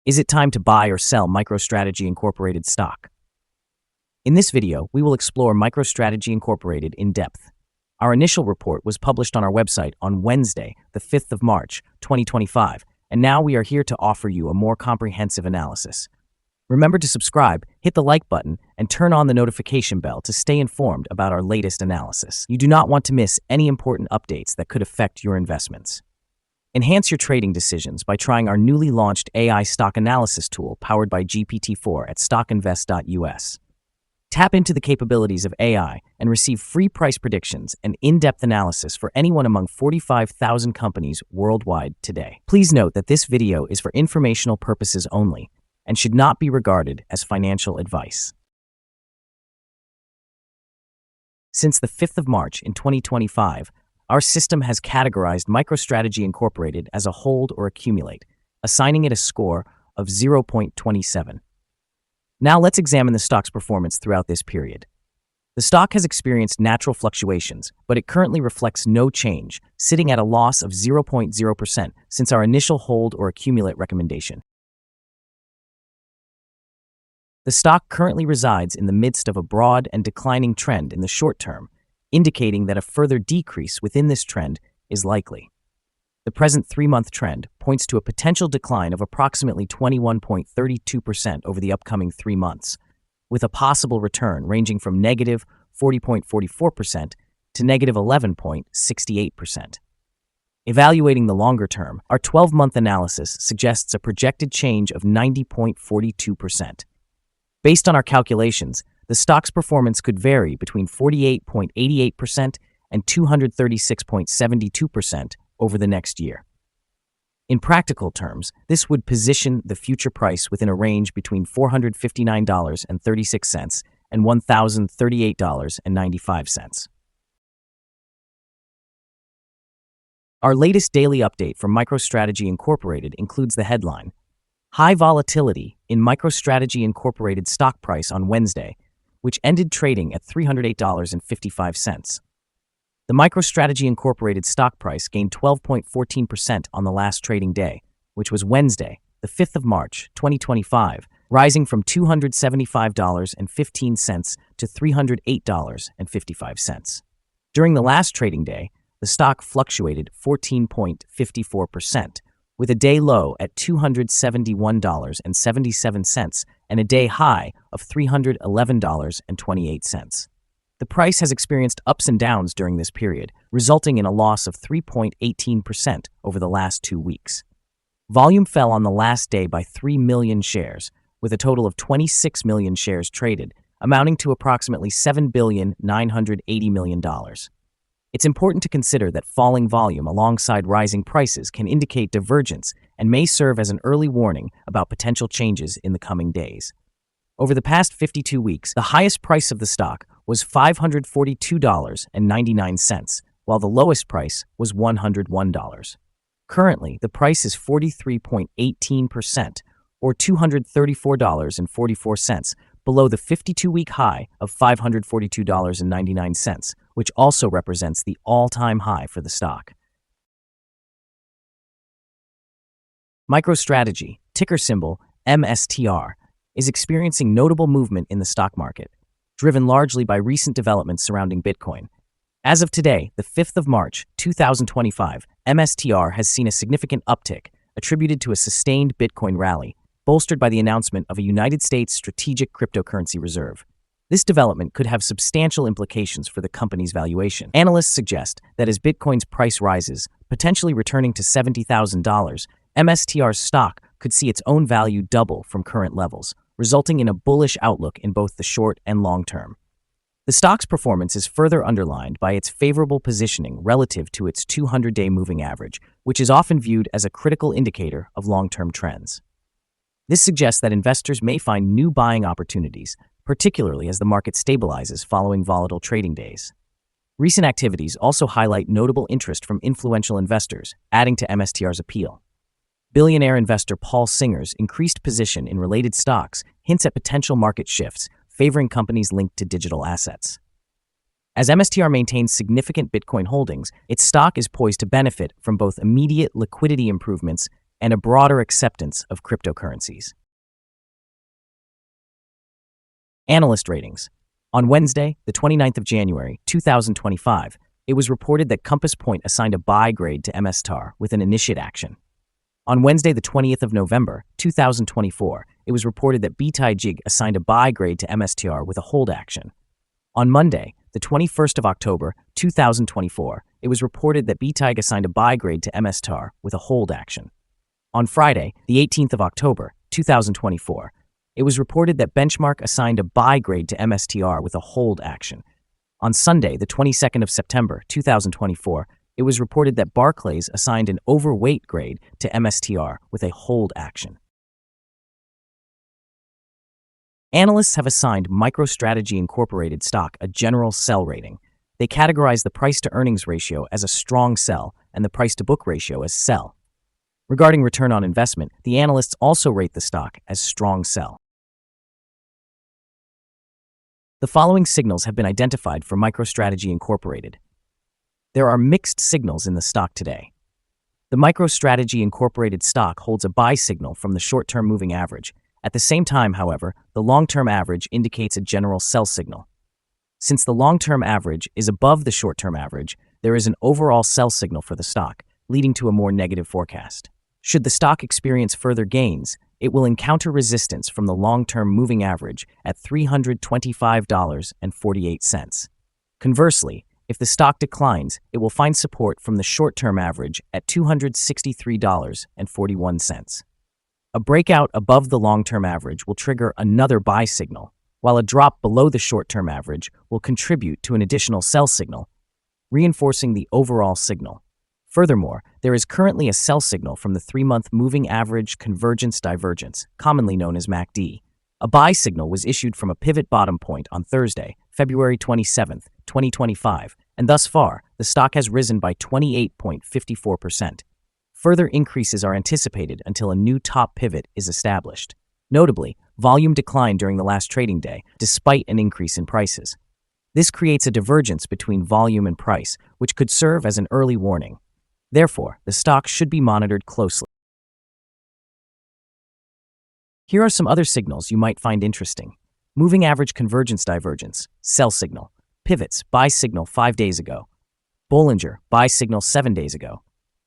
Is it time to buy or sell MicroStrategy Incorporated stock? In this video, we will explore MicroStrategy Incorporated in depth. Our initial report was published on our website on Wednesday, the 5th of March, 2025, and now we are here to offer you a more comprehensive analysis. Remember to subscribe, hit the like button, and turn on the notification bell to stay informed about our latest analysis. You do not want to miss any important updates that could affect your investments. Enhance your trading decisions by trying our newly launched AI stock analysis tool powered by GPT-4 at StockInvest.us. Tap into the capabilities of AI and receive free price predictions and in-depth analysis for anyone among 45,000 companies worldwide today. Please note that this video is for informational purposes only and should not be regarded as financial advice. Since the 5th of March in 2025, our system has categorized MicroStrategy Incorporated as a hold or accumulate, assigning it a score of 0.27. Now let's examine the stock's performance throughout this period. The stock has experienced natural fluctuations, but it currently reflects no change, sitting at a loss of 0.0% since our initial hold or accumulate recommendation. The stock currently resides in the midst of a broad and declining trend in the short term, indicating that a further decrease within this trend is likely. The present 3-month trend points to a potential decline of approximately 21.32% over the upcoming 3 months, with a possible return ranging from negative 40.44% to negative 11.68%. Evaluating the longer term, our 12-month analysis suggests a projected change of 90.42%. Based on our calculations, the stock's performance could vary between 48.88% and 236.72% over the next year. In practical terms, this would position the future price within a range between $459.36 and $1,038.95. Our latest daily update from MicroStrategy Incorporated includes the headline, High Volatility in MicroStrategy Incorporated Stock Price on Wednesday, which ended trading at $308.55. The MicroStrategy Incorporated stock price gained 12.14% on the last trading day, which was Wednesday, the 5th of March, 2025, rising from $275.15 to $308.55. During the last trading day, the stock fluctuated 14.54%, with a day low at $271.77 and a day high of $311.28. The price has experienced ups and downs during this period, resulting in a loss of 3.18% over the last 2 weeks. Volume fell on the last day by 3 million shares, with a total of 26 million shares traded, amounting to approximately $7.98 billion. It's important to consider that falling volume alongside rising prices can indicate divergence and may serve as an early warning about potential changes in the coming days. Over the past 52 weeks, the highest price of the stock was $542.99, while the lowest price was $101. Currently, the price is 43.18%, or $234.44, below the 52-week high of $542.99, which also represents the all-time high for the stock. MicroStrategy, ticker symbol MSTR, is experiencing notable movement in the stock market, driven largely by recent developments surrounding Bitcoin. As of today, the 5th of March, 2025, MSTR has seen a significant uptick attributed to a sustained Bitcoin rally, bolstered by the announcement of a United States strategic cryptocurrency reserve. This development could have substantial implications for the company's valuation. Analysts suggest that as Bitcoin's price rises, potentially returning to $70,000, MSTR's stock could see its own value double from current levels, resulting in a bullish outlook in both the short and long term. The stock's performance is further underlined by its favorable positioning relative to its 200-day moving average, which is often viewed as a critical indicator of long-term trends. This suggests that investors may find new buying opportunities, particularly as the market stabilizes following volatile trading days. Recent activities also highlight notable interest from influential investors, adding to MSTR's appeal. Billionaire investor Paul Singer's increased position in related stocks hints at potential market shifts, favoring companies linked to digital assets. As MSTR maintains significant Bitcoin holdings, its stock is poised to benefit from both immediate liquidity improvements and a broader acceptance of cryptocurrencies. Analyst ratings. On Wednesday, the 29th of January, 2025, it was reported that Compass Point assigned a buy grade to MSTR with an initiate action. On Wednesday, the 20th of November, 2024, it was reported that BTIG assigned a buy grade to MSTR with a hold action. On Monday, the 21st of October, 2024, it was reported that BTIG assigned a buy grade to MSTR with a hold action. On Friday, the 18th of October, 2024, it was reported that Benchmark assigned a buy grade to MSTR with a hold action. On Sunday, the 22nd of September, 2024, it was reported that Barclays assigned an overweight grade to MSTR with a hold action. Analysts have assigned MicroStrategy Incorporated stock a general sell rating. They categorize the price-to-earnings ratio as a strong sell and the price-to-book ratio as sell. Regarding return on investment, the analysts also rate the stock as strong sell. The following signals have been identified for MicroStrategy Incorporated. There are mixed signals in the stock today. The MicroStrategy Incorporated stock holds a buy signal from the short-term moving average. At the same time, however, the long-term average indicates a general sell signal. Since the long-term average is above the short-term average, there is an overall sell signal for the stock, leading to a more negative forecast. Should the stock experience further gains, it will encounter resistance from the long-term moving average at $325.48. Conversely, if the stock declines, it will find support from the short-term average at $263.41. A breakout above the long-term average will trigger another buy signal, while a drop below the short-term average will contribute to an additional sell signal, reinforcing the overall signal. Furthermore, there is currently a sell signal from the 3-month moving average convergence divergence, commonly known as MACD. A buy signal was issued from a pivot bottom point on Thursday, February 27, 2025, and thus far, the stock has risen by 28.54%. Further increases are anticipated until a new top pivot is established. Notably, volume declined during the last trading day, despite an increase in prices. This creates a divergence between volume and price, which could serve as an early warning. Therefore, the stock should be monitored closely. Here are some other signals you might find interesting. Moving average convergence divergence, sell signal. Pivots, buy signal 5 days ago. Bollinger, buy signal 7 days ago.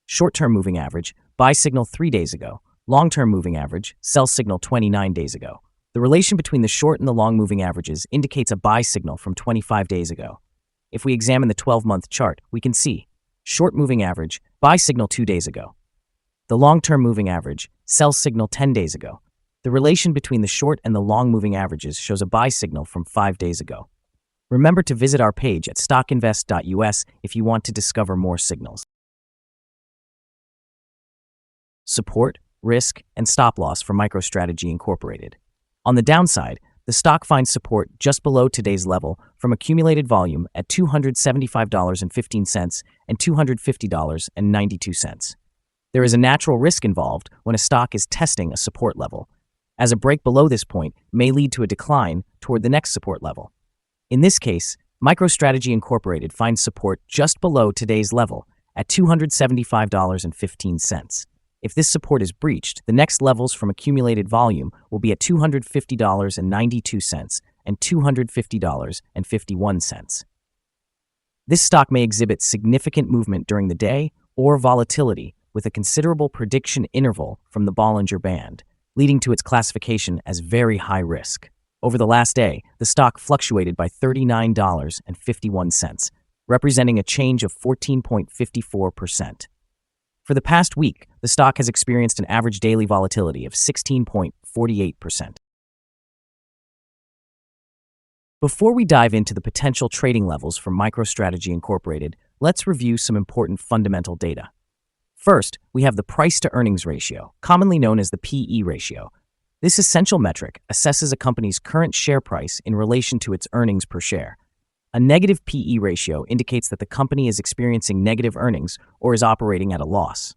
Short-term moving average, buy signal 3 days ago. Long-term moving average, sell signal 29 days ago. The relation between the short and the long moving averages indicates a buy signal from 25 days ago. If we examine the 12-month chart, we can see short moving average, buy signal 2 days ago. The long-term moving average, sell signal 10 days ago. The relation between the short and the long moving averages shows a buy signal from 5 days ago. Remember to visit our page at StockInvest.us if you want to discover more signals. Support, risk, and stop loss for MicroStrategy Incorporated. On the downside, the stock finds support just below today's level from accumulated volume at $275.15 and $250.92. There is a natural risk involved when a stock is testing a support level, as a break below this point may lead to a decline toward the next support level. In this case, MicroStrategy Incorporated finds support just below today's level at $275.15. If this support is breached, the next levels from accumulated volume will be at $250.92 and $250.51. This stock may exhibit significant movement during the day or volatility with a considerable prediction interval from the Bollinger Band, leading to its classification as very high risk. Over the last day, the stock fluctuated by $39.51, representing a change of 14.54%. For the past week, the stock has experienced an average daily volatility of 16.48%. Before we dive into the potential trading levels for MicroStrategy Incorporated, let's review some important fundamental data. First, we have the price-to-earnings ratio, commonly known as the PE ratio. This essential metric assesses a company's current share price in relation to its earnings per share. A negative PE ratio indicates that the company is experiencing negative earnings or is operating at a loss.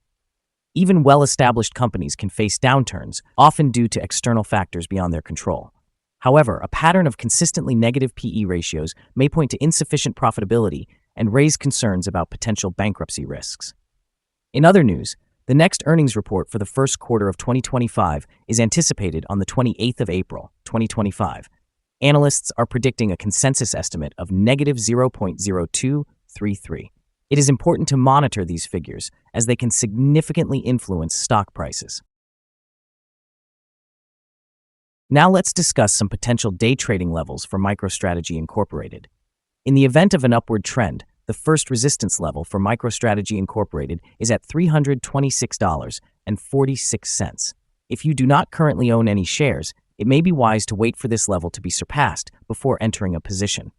Even well-established companies can face downturns, often due to external factors beyond their control. However, a pattern of consistently negative PE ratios may point to insufficient profitability and raise concerns about potential bankruptcy risks. In other news, The next earnings report for the first quarter of 2025 is anticipated on the 28th of April, 2025. Analysts are predicting a consensus estimate of negative 0.0233. It is important to monitor these figures as they can significantly influence stock prices. Now let's discuss some potential day trading levels for MicroStrategy Incorporated. In the event of an upward trend, the first resistance level for MicroStrategy Incorporated is at $326.46. If you do not currently own any shares, it may be wise to wait for this level to be surpassed before entering a position.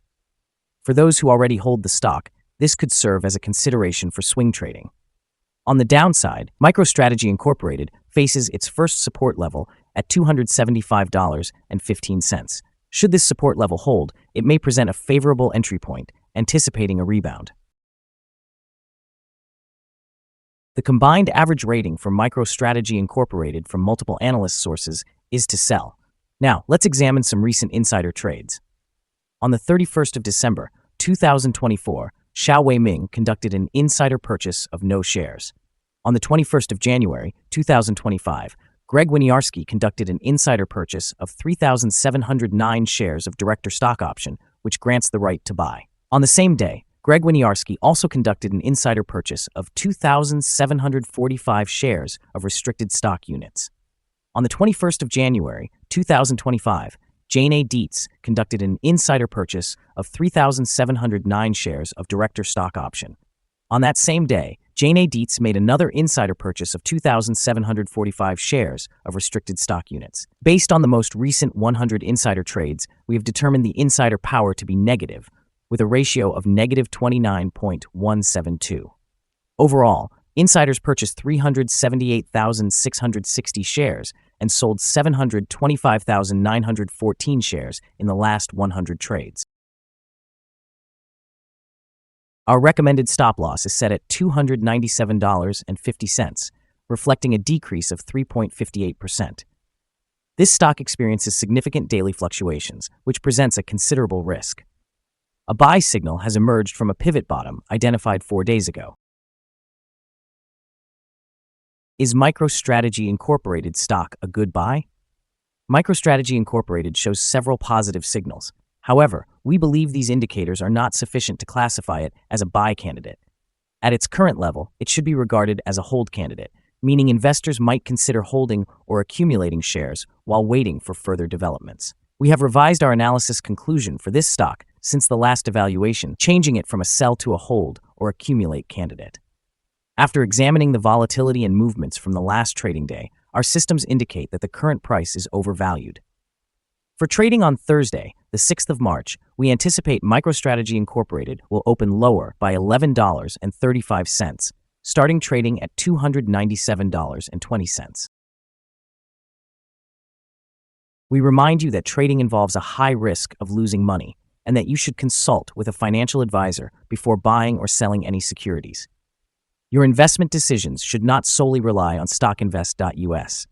For those who already hold the stock, this could serve as a consideration for swing trading. On the downside, MicroStrategy Incorporated faces its first support level at $275.15. Should this support level hold, it may present a favorable entry point, anticipating a rebound. The combined average rating for MicroStrategy Incorporated from multiple analyst sources is to sell. Now, let's examine some recent insider trades. On the 31st of December, 2024, Xiao Weiming conducted an insider purchase of no shares. On the 21st of January, 2025, Greg Winiarski conducted an insider purchase of 3,709 shares of director stock option, which grants the right to buy. On the same day, Greg Winiarski also conducted an insider purchase of 2,745 shares of restricted stock units. On the 21st of January, 2025, Jane A. Dietz conducted an insider purchase of 3,709 shares of director stock option. On that same day, Jane A. Dietz made another insider purchase of 2,745 shares of restricted stock units. Based on the most recent 100 insider trades, we have determined the insider power to be negative, with a ratio of negative 29.172. Overall, insiders purchased 378,660 shares and sold 725,914 shares in the last 100 trades. Our recommended stop loss is set at $297.50, reflecting a decrease of 3.58%. This stock experiences significant daily fluctuations, which presents a considerable risk. A buy signal has emerged from a pivot bottom identified 4 days ago. Is MicroStrategy Incorporated stock a good buy? MicroStrategy Incorporated shows several positive signals. However, we believe these indicators are not sufficient to classify it as a buy candidate. At its current level, it should be regarded as a hold candidate, meaning investors might consider holding or accumulating shares while waiting for further developments. We have revised our analysis conclusion for this stock since the last evaluation, changing it from a sell to a hold or accumulate candidate. After examining the volatility and movements from the last trading day, our systems indicate that the current price is overvalued. For trading on Thursday, the 6th of March, we anticipate MicroStrategy Incorporated will open lower by $11.35, starting trading at $297.20. We remind you that trading involves a high risk of losing money and that you should consult with a financial advisor before buying or selling any securities. Your investment decisions should not solely rely on StockInvest.us.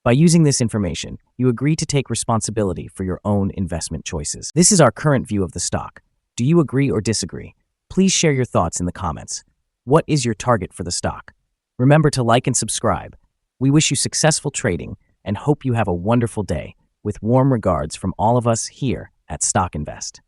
By using this information, you agree to take responsibility for your own investment choices. This is our current view of the stock. Do you agree or disagree? Please share your thoughts in the comments. What is your target for the stock? Remember to like and subscribe. We wish you successful trading and hope you have a wonderful day. With warm regards from all of us here at StockInvest.